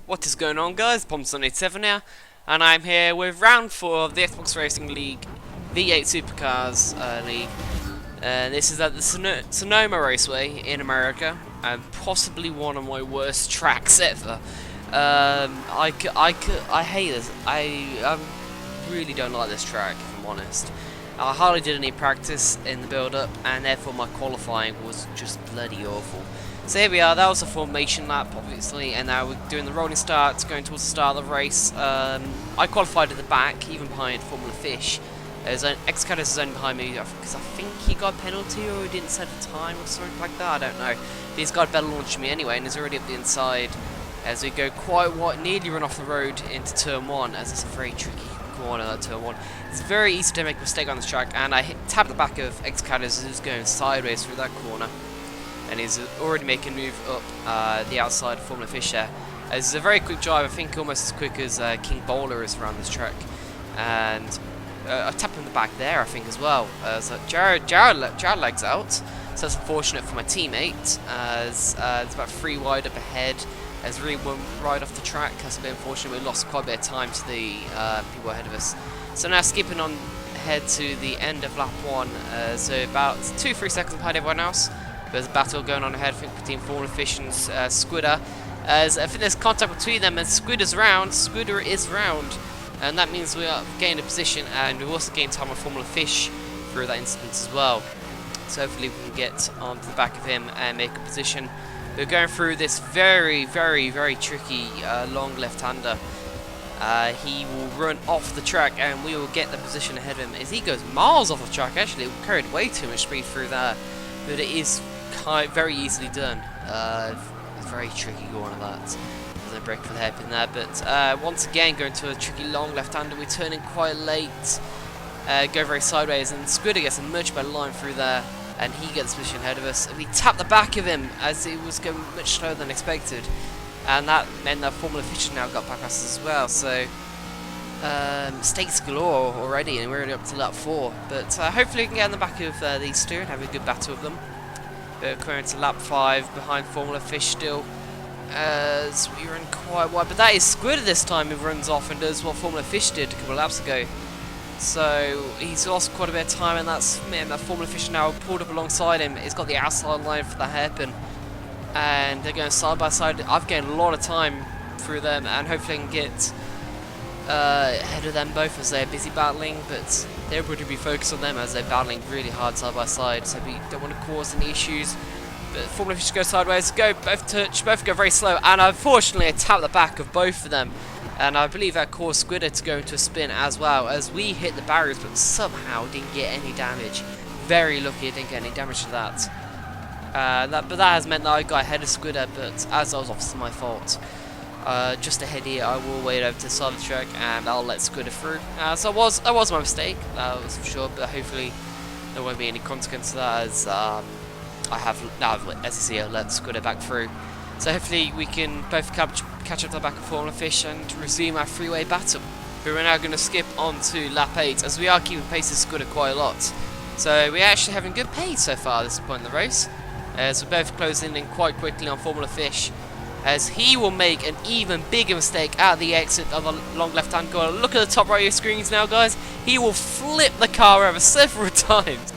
What is going on, guys? Pomson87 here, and I'm here with round 4 of the Xbox Racing League V8 Supercars League. This is at the Sonoma Raceway in America, and possibly one of my worst tracks ever. I hate this. I really don't like this track, if I'm honest. I hardly did any practice in the build-up, and therefore my qualifying was just bloody awful. So here we are, that was a formation lap, obviously, and now we're doing the rolling starts, going towards the start of the race. I qualified at the back, even behind Formula Fish. X-Cadis is only behind me, because I think he got a penalty, or he didn't set a time, or something like that, I don't know. But he's got a better launch than me anyway, and he's already up the inside, as we go quite wide, nearly run off the road into turn 1, as it's a very tricky corner, that turn 1. It's very easy to make a mistake on this track, and I tapped the back of X-Cadis, who's going sideways through that corner. And he's already making a move up the outside of Formula Fish there. It's a very quick drive, I think almost as quick as King Bowler is around this track. And I tapped him in the back there, I think, as well. So Jared legs out, so that's unfortunate for my teammate, as it's about 3 wide up ahead. As really one right off the track, that's a bit unfortunate. We lost quite a bit of time to the people ahead of us. So now skipping on ahead to the end of lap 1, so about 2-3 seconds behind everyone else. There's a battle going on ahead, I think, between Formula Fish and Squidder. As I think there's contact between them, and Squidder is round, and that means we are gaining a position, and we've also gained time on Formula Fish through that instance as well. So hopefully we can get onto the back of him and make a position. We're going through this very, very, very tricky long left-hander. He will run off the track, and we will get the position ahead of him. As he goes miles off the track, actually, we carried way too much speed through there, but it is very easily done. It's very tricky going at that. There's no break for the hairpin there, but once again going to a tricky long left-hander. We turn in quite late, go very sideways, and Squidder gets a much better line through there, and he gets the position ahead of us. And we tap the back of him as he was going much slower than expected, and that meant that Formula Fish now got back us as well. So mistakes galore already, and we're already up to lap 4. But hopefully we can get in the back of these two and have a good battle with them. Going to lap 5 behind Formula Fish still, as we run quite wide. But that is Squidder this time, who runs off and does what Formula Fish did a couple of laps ago. So he's lost quite a bit of time, and that's meant that Formula Fish now pulled up alongside him. He's got the outside line for the hairpin, and they're going side by side. I've gained a lot of time through them, and hopefully I can get ahead of them both as they're busy battling, but they're able to be focused on them as they're battling really hard side by side, so we don't want to cause any issues. But Formula Fish go sideways, both touch, both go very slow, and unfortunately I tapped the back of both of them, and I believe that caused Squidder to go into a spin as well, as we hit the barriers but somehow didn't get any damage. Very lucky I didn't get any damage to that. But that has meant that I got ahead of Squidder, but as that was obviously my fault. Just ahead here, I will wait over to the side of the track, and I'll let Squidder through. So that was my mistake, that was for sure, but hopefully there won't be any consequence to that, as I have, as you see, I've let Squidder back through. So hopefully we can both catch up to the back of Formula Fish and resume our three-way battle. But we're now going to skip on to lap 8, as we are keeping pace with Squidder quite a lot. So we're actually having good pace so far at this point in the race, as we're both closing in quite quickly on Formula Fish, as he will make an even bigger mistake at the exit of the long left-hand corner. Look at the top right of your screens now, guys. He will flip the car over several times.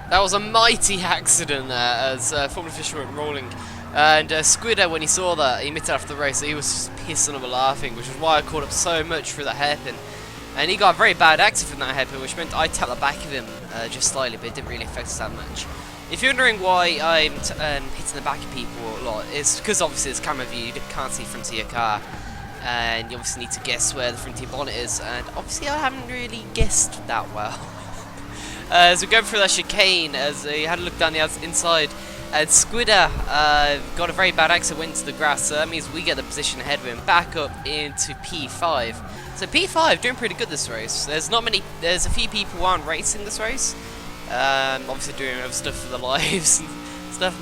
That was a mighty accident there, as Formula Fish went rolling. And Squidder, when he saw that, he admitted after the race that he was just pissing over laughing, which is why I caught up so much through that hairpin. And he got a very bad exit from that hairpin, which meant I tapped the back of him just slightly, but it didn't really affect us that much. If you're wondering why I'm hitting the back of people a lot, it's because obviously it's camera view, you can't see the front of your car, and you obviously need to guess where the front of your bonnet is, and obviously I haven't really guessed that well. As we go through that chicane, as we had a look down the inside, and Squidder got a very bad exit, went into the grass, so that means we get the position ahead of him, back up into P5. So P5 doing pretty good this race. There's a few people who aren't racing this race. Obviously doing other stuff for the lives and stuff,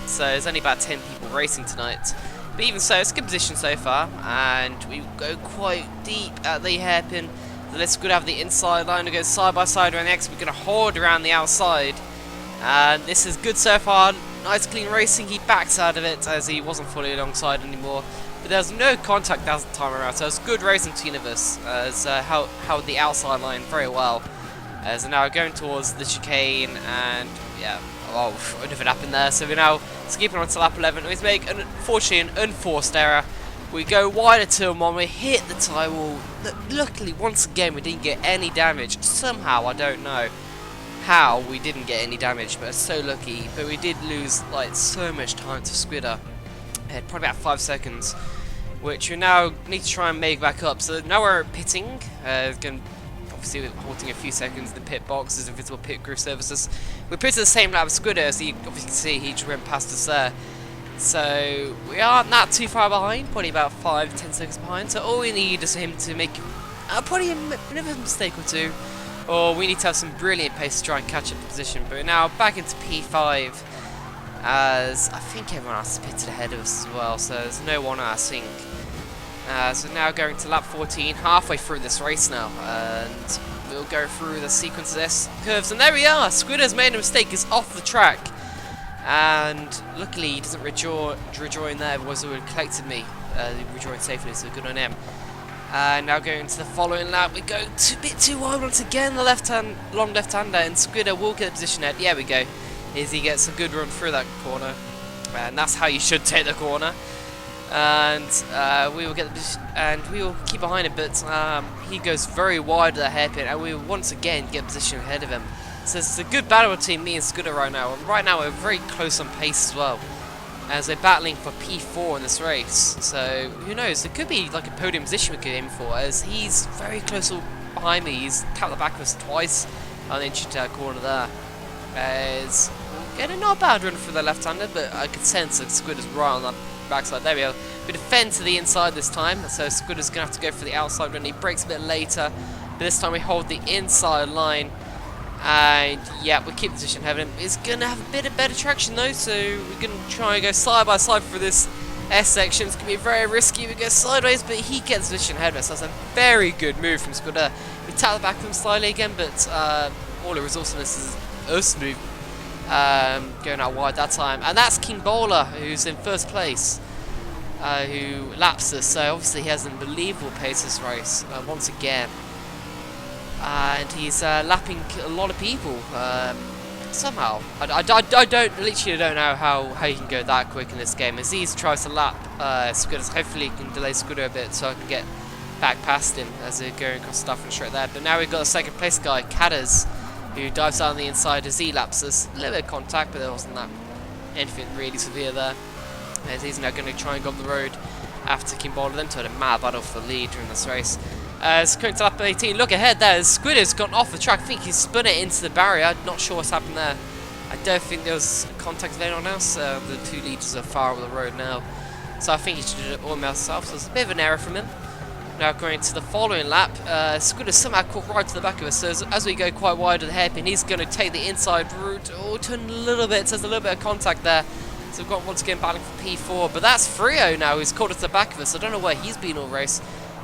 so there's only about 10 people racing tonight, but even so, it's a good position so far, and we go quite deep at the hairpin. So let's go have the inside line, we go side by side around the exit. We're going to hold around the outside, and this is good so far. nice clean racing. He backs out of it as he wasn't fully alongside anymore. But there was no contact that time around, so it was good racing between of us. As held the outside line very well. As now going towards the chicane, and yeah, oh, nothing happened there. So we're now skipping on to lap 11. We make, unfortunately, an unforced error. We go wider turn 1, we hit the tyre wall. Luckily, once again, we didn't get any damage. Somehow, I don't know how we didn't get any damage, but so lucky. But we did lose like so much time to Squidder. Probably about 5 seconds, which we now need to try and make back up. So now we're pitting. Obviously halting a few seconds in the pit box as invisible pit crew services. We pitted the same lap as Squidder, as you obviously see, he just went past us there. So we aren't that too far behind, probably about 5-10 seconds behind. So all we need is him to make probably another mistake or two, or we need to have some brilliant pace to try and catch up the position. But we're now back into P5, as I think everyone else is pitted ahead of us as well, so there's no one I think. So now going to lap 14, halfway through this race now, and we'll go through the sequence of this curves, and there we are. Squidder's made a mistake, he's off the track, and luckily he doesn't rejoin there, otherwise it would have collected me. He rejoined safely, so good on him. Now going to the following lap, we go a bit too wide once again, the long left-hander, and Squidder will get the position ahead. Yeah, we go. As he gets a good run through that corner, and that's how you should take the corner. And we will get the position, and we will keep behind him, but he goes very wide of the hairpin, and we will once again get position ahead of him. So it's a good battle between me and Squidder right now, and right now we're very close on pace as well, as they're battling for P4 in this race. So who knows, it could be like a podium position we could aim for, as he's very close behind me. He's tapped the back of us twice on the inch corner there, as we're getting not a bad run for the left-hander, but I could sense that Squidder's right on that backside. There we go. We defend to the inside this time, so Squidder's going to have to go for the outside run. He breaks a bit later, but this time we hold the inside line, and yeah, we keep the position ahead of him. He's going to have a bit of better traction though, so we're going to try and go side by side for this S section. It's going to be very risky. We go sideways, but he gets the position ahead of us. That's a very good move from Squidder. We tap the back of him slightly again, but all the resourcefulness is us move. Going out wide that time, and that's King Bowler, who's in first place, who laps us, so obviously he has an unbelievable pace this race, once again, and he's lapping a lot of people, somehow. I literally don't know how he can go that quick in this game. As he tries to lap Squidder, hopefully he can delay Squidder a bit so I can get back past him as they're going across the stuff and straight there. But now we've got a second place guy, Cadders, who dives down the inside as he laps us. A little bit of contact, but there wasn't that anything really severe there. As he's now going to try and go up the road after King Bowler then had a mad battle for the lead during this race. As coming to lap 18, look ahead there, Squidder's gone off the track. I think he's spun it into the barrier. I'm not sure what's happened there. I don't think there was contact with anyone else. The two leaders are far over the road now, so I think he should do it all himself. So it's a bit of an error from him. Now going to the following lap, Squidder somehow caught right to the back of us, so as we go quite wide of the hairpin, he's going to take the inside route, turn a little bit, so there's a little bit of contact there. So we've got once again battling for P4, but that's Frio now, who's caught at the back of us. I don't know where he's been all race,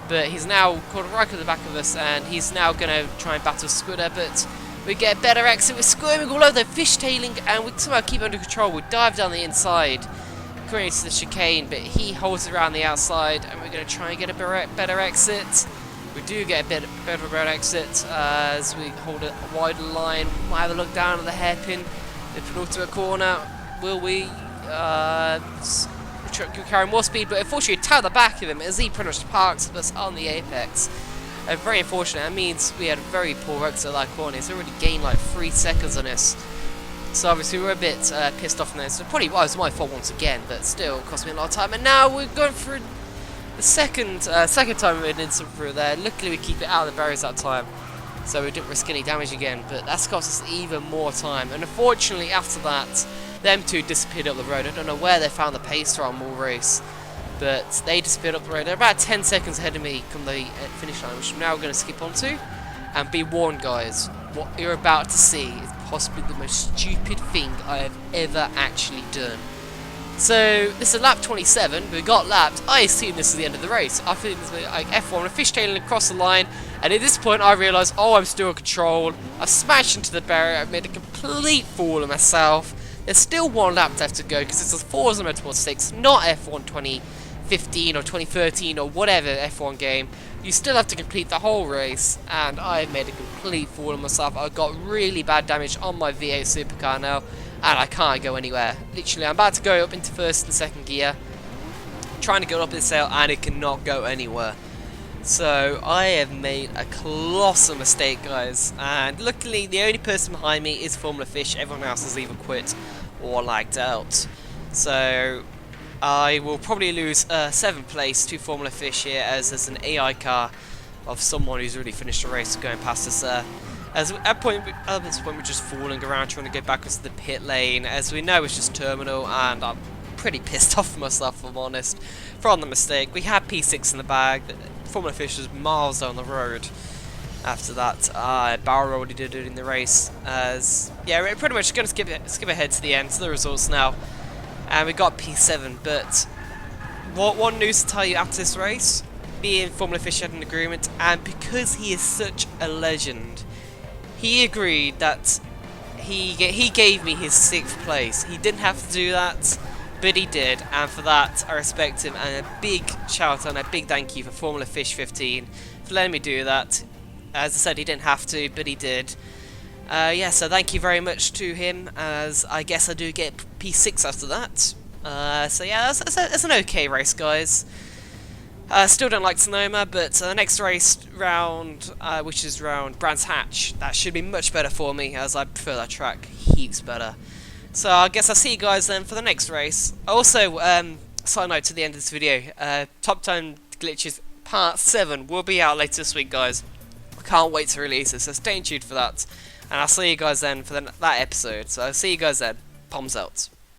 but he's now caught right at the back of us, and he's now going to try and battle Squidder, but we get a better exit. We're squirming all over, fishtailing, and we somehow keep it under control. We dive down the inside, going into the chicane, but he holds it around the outside, and we're going to try and get a better exit. We do get a bit of a better exit as we hold a wider line. Might have a look down at the hairpin. If we look to a corner, will we carry more speed? But unfortunately, tap the back of him as he pretty much parks us on the apex. Very unfortunate. That means we had a very poor exit at that corner. He's already gained like 3 seconds on us. So obviously we're a bit pissed off from this. So probably was my fault once again, but still it cost me a lot of time. And now we're going through the second time we went through there. Luckily we keep it out of the barriers that time, so we didn't risk any damage again. But that's cost us even more time. And unfortunately after that, them two disappeared up the road. I don't know where they found the pace from all race, but they disappeared up the road. They're about 10 seconds ahead of me come the finish line, which I'm now going to skip onto. And be warned, guys, what you're about to see is possibly the most stupid thing I have ever actually done. So this is lap 27. We got lapped. I assume this is the end of the race. I think this is like F1, a fishtailing across the line, and at this point I realise, oh, I'm still in control. I've smashed into the barrier. I've made a complete fool of myself. There's still one lap to have to go because it's a Forza Motorsport 6, not F1 2015 or 2013 or whatever F1 game. You still have to complete the whole race, and I've made a complete fool of myself. I've got really bad damage on my V8 supercar now, and I can't go anywhere. Literally, I'm about to go up into first and second gear, trying to go up this hill, and it cannot go anywhere. So I have made a colossal mistake, guys, and luckily the only person behind me is Formula Fish. Everyone else has either quit or lagged out. So I will probably lose 7th place to Formula Fish here, as there's an AI car of someone who's really finished the race going past us there. As at this point we're just fooling around trying to get back into the pit lane. As we know, it's just terminal, and I'm pretty pissed off myself, if I'm honest, from the mistake. We had P6 in the bag. Formula Fish was miles down the road after that. Barrow already did it in the race. As yeah, we're pretty much going to skip ahead to the end, to the results now. And we got P7, but one news to tell you after this race, me and Formula Fish had an agreement, and because he is such a legend, he agreed that he gave me his 6th place. He didn't have to do that, but he did, and for that I respect him, and a big shout out and a big thank you for Formula Fish 15 for letting me do that. As I said, he didn't have to, but he did. Yeah, so thank you very much to him, as I guess I do get P6 after that. So yeah, that's an okay race, guys. Still don't like Sonoma, but the next race round, which is round Brands Hatch, that should be much better for me, as I prefer that track heaps better. So I guess I'll see you guys then for the next race. Also, side note to the end of this video, Top 10 Glitches Part 7 will be out later this week, guys. I can't wait to release it, so stay tuned for that. And I'll see you guys then for that episode. So I'll see you guys then. Palms out.